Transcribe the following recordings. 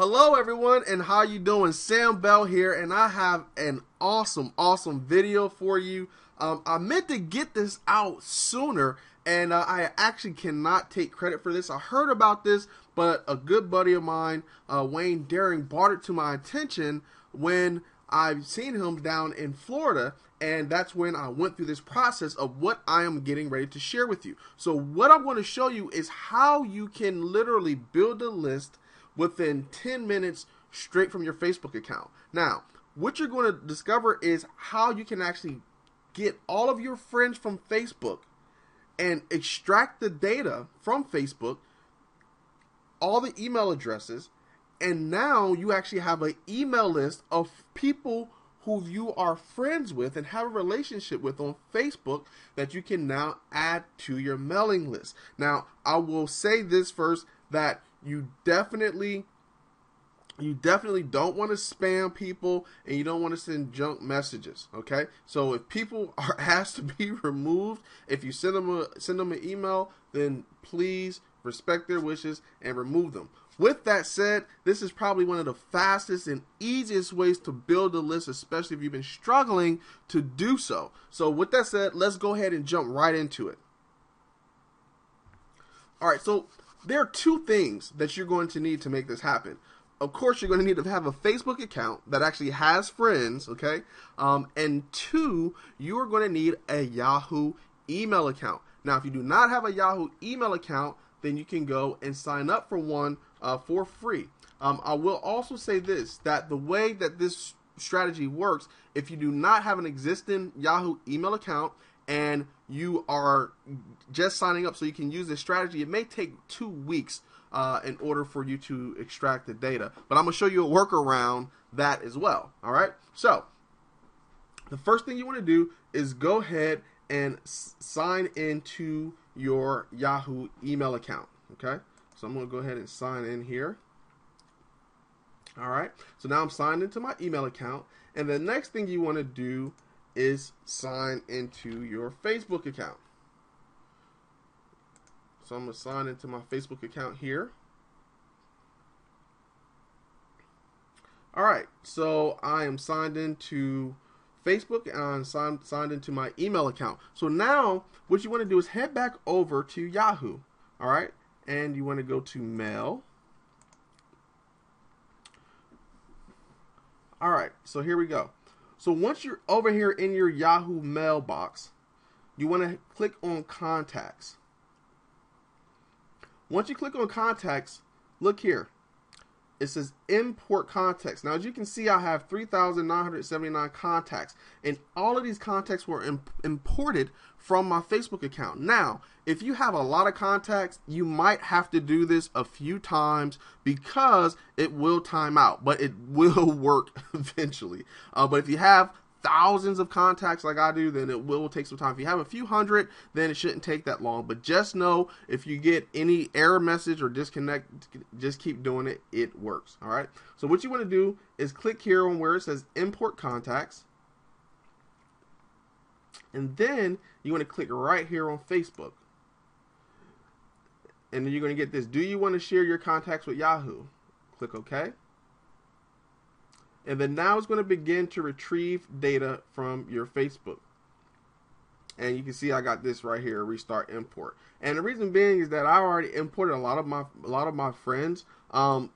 Hello everyone, and how you doing? Sam Bell here, and I have an awesome video for you. I meant to get this out sooner, and I actually cannot take credit for this. I heard about this, but a good buddy of mine, Wayne Daring, brought it to my attention when I've seen him down in Florida, and that's when I went through this process of what I am getting ready to share with you. So what I'm going to show you is how you can literally build a list within 10 minutes straight from your Facebook account. Now, what you're going to discover is how you can actually get all of your friends from Facebook and extract the data from Facebook, all the email addresses, and now you actually have an email list of people who you are friends with and have a relationship with on Facebook that you can now add to your mailing list. Now, I will say this first, that you definitely don't want to spam people, and you don't want to send junk messages. Okay, so if people are asked to be removed, if you send them an email, then please respect their wishes and remove them. With that said, this is probably one of the fastest and easiest ways to build a list, especially if you've been struggling to do so. So with that said, let's go ahead and jump right into it. All right, so there are two things that you're going to need to make this happen. Of course, you're going to need to have a Facebook account that actually has friends, okay? And two, you are going to need a Yahoo email account. Now, if you do not have a Yahoo email account, then you can go and sign up for one for free. I will also say this, that the way that this strategy works, if you do not have an existing Yahoo email account and you are just signing up so you can use this strategy, it may take 2 weeks in order for you to extract the data. But I'm going to show you a workaround that as well. All right. So the first thing you want to do is go ahead and sign into your Yahoo email account. Okay. So I'm going to go ahead and sign in here. All right. So now I'm signed into my email account. And the next thing you want to do is sign into your Facebook account. So I'm going to sign into my Facebook account here. All right, so I am signed into Facebook and I'm signed into my email account. So now what you want to do is head back over to Yahoo. All right, and you want to go to Mail. All right, so here we go. So once you're over here in your Yahoo mailbox, you want to click on Contacts. Once you click on Contacts, look here. It says Import Contacts. Now, as you can see, I have 3,979 contacts, and all of these contacts were imported from my Facebook account. Now, if you have a lot of contacts, you might have to do this a few times because it will time out, but it will work eventually. But if you have thousands of contacts like I do, then it will take some time. If you have a few hundred, then it shouldn't take that long. But just know, if you get any error message or disconnect, just keep doing it. It works. All right. So what you want to do is click here on where it says Import Contacts. And then you want to click right here on Facebook. And then you're going to get this. Do you want to share your contacts with Yahoo? Click OK. And then now it's going to begin to retrieve data from your Facebook. And you can see I got this right here, restart import. And the reason being is that I already imported a lot of my friends. And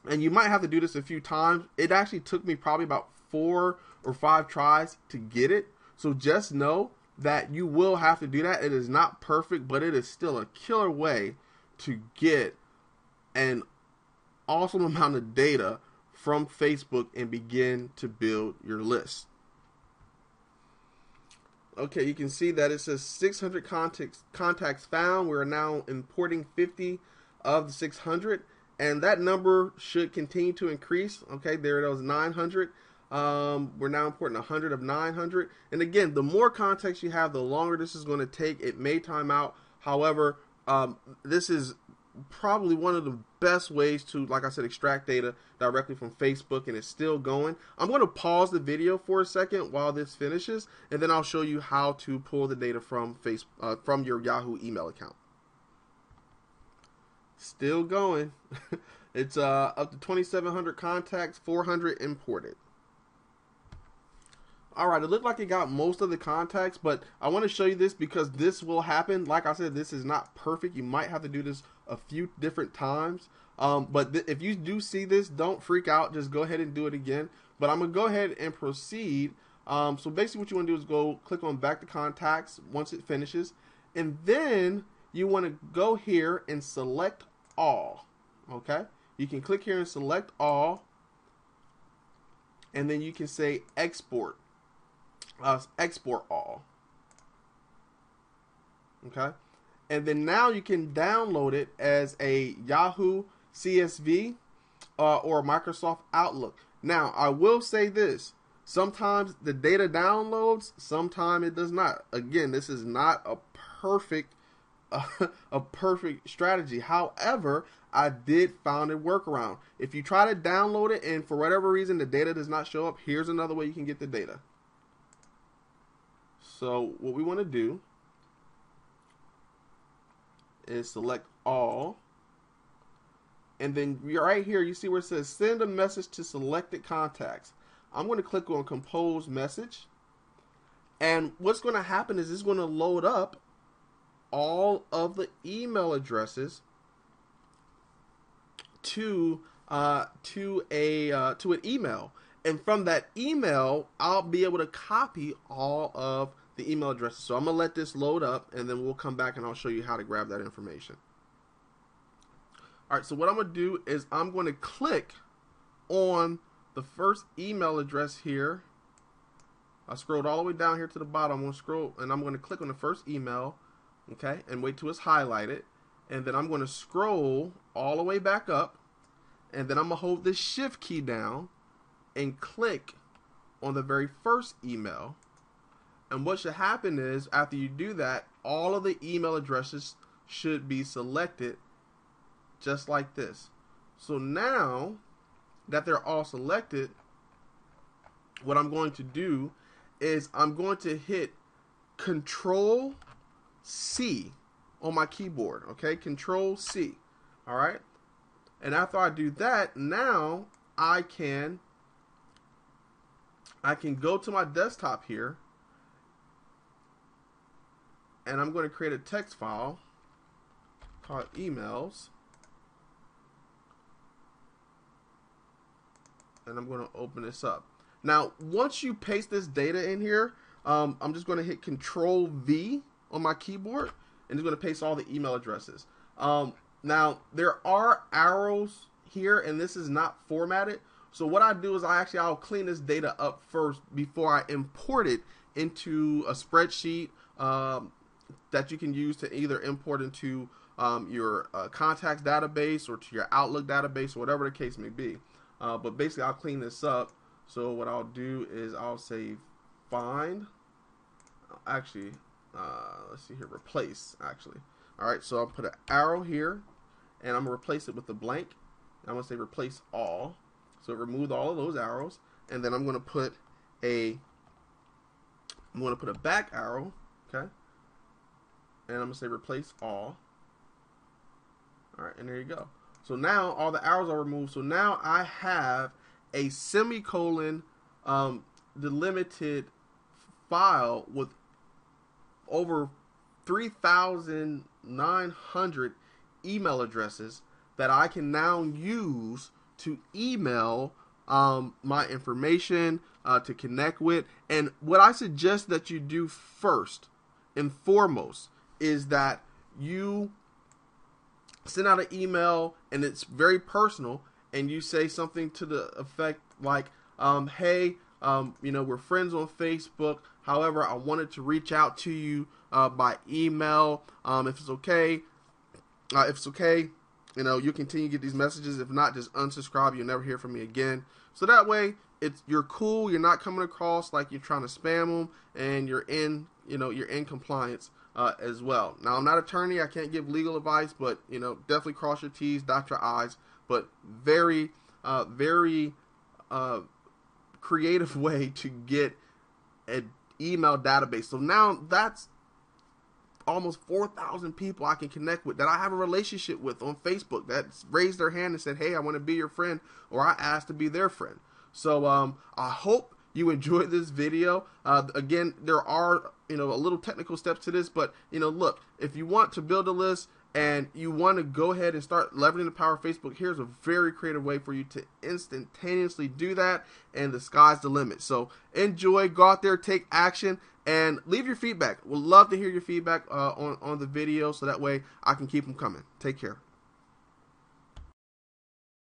you might have to do this a few times. It actually took me probably about 4 or 5 tries to get it. So just know that you will have to do that. It is not perfect, but it is still a killer way to get an awesome amount of data from Facebook and begin to build your list. Okay, you can see that it says 600 contacts found. We're now importing 50 of the 600, and that number should continue to increase. Okay, there it was 900. We're now importing 100 of 900. And again, the more contacts you have, the longer this is going to take. It may time out. However, this is probably one of the best ways to, like I said, extract data directly from Facebook, and it's still going. I'm going to pause the video for a second while this finishes, and then I'll show you how to pull the data from from your Yahoo email account. Still going. It's up to 2,700 contacts, 400 imported. Alright, it looked like it got most of the contacts, but I want to show you this because this will happen. Like I said, this is not perfect. You might have to do this a few different times. But if you do see this, don't freak out. Just go ahead and do it again. But I'm going to go ahead and proceed. So basically what you want to do is go click on back to contacts once it finishes. And then you want to go here and select all. Okay? You can click here and select all. And then you can say export. Export all. Okay, and then now you can download it as a Yahoo CSV or Microsoft Outlook. Now I will say this: sometimes the data downloads, sometimes it does not. Again, this is not a perfect strategy. However, I did find a workaround. If you try to download it and for whatever reason the data does not show up, here's another way you can get the data. So what we want to do is select all, and then right here you see where it says send a message to selected contacts. I'm going to click on compose message, and what's going to happen is it's going to load up all of the email addresses to an email, and from that email I'll be able to copy all of the email addresses. So I'm going to let this load up, and then we'll come back and I'll show you how to grab that information. Alright, so what I'm going to do is I'm going to click on the first email address here. I scrolled all the way down here to the bottom. I'm going to scroll, and I'm going to click on the first email, okay, and wait till it's highlighted. And then I'm going to scroll all the way back up, and then I'm going to hold this shift key down and click on the very first email. And what should happen is, after you do that, all of the email addresses should be selected just like this. So now that they're all selected, what I'm going to do is I'm going to hit Control C on my keyboard. Okay, Control C. All right. And after I do that, now I can go to my desktop here, and I'm going to create a text file called emails, and I'm going to open this up. Now, once you paste this data in here, I'm just going to hit Control V on my keyboard, and it's going to paste all the email addresses. Now, there are arrows here, and this is not formatted. So what I do is I'll clean this data up first before I import it into a spreadsheet that you can use to either import into your contacts database or to your Outlook database or whatever the case may be. But basically, I'll clean this up. So what I'll do is I'll say find. Actually, let's see here, replace. Actually, all right. So I'll put an arrow here, and I'm gonna replace it with a blank. I'm gonna say replace all. So it removed all of those arrows, and then I'm gonna put a back arrow, okay, and I'm gonna say replace all. All right, and there you go. So now all the arrows are removed. So now I have a semicolon delimited file with over 3,900 email addresses that I can now use to email my information to connect with. And what I suggest that you do first and foremost is that you send out an email, and it's very personal, and you say something to the effect like, hey, we're friends on Facebook. However, I wanted to reach out to you by email. If it's okay, you continue to get these messages. If not, just unsubscribe. You'll never hear from me again. So that way, you're cool. You're not coming across like you're trying to spam them, and you're in compliance as well. Now, I'm not an attorney. I can't give legal advice, but definitely cross your T's, dot your I's. But very creative way to get an email database. So now that's almost 4,000 people I can connect with, that I have a relationship with on Facebook, that raised their hand and said, hey, I want to be your friend, or I asked to be their friend. So I hope you enjoyed this video. Again, there are, a little technical steps to this, but, look, if you want to build a list and you want to go ahead and start leveraging the power of Facebook, here's a very creative way for you to instantaneously do that, and the sky's the limit. So enjoy, go out there, take action, and leave your feedback. We'd love to hear your feedback on the video, so that way I can keep them coming. Take care.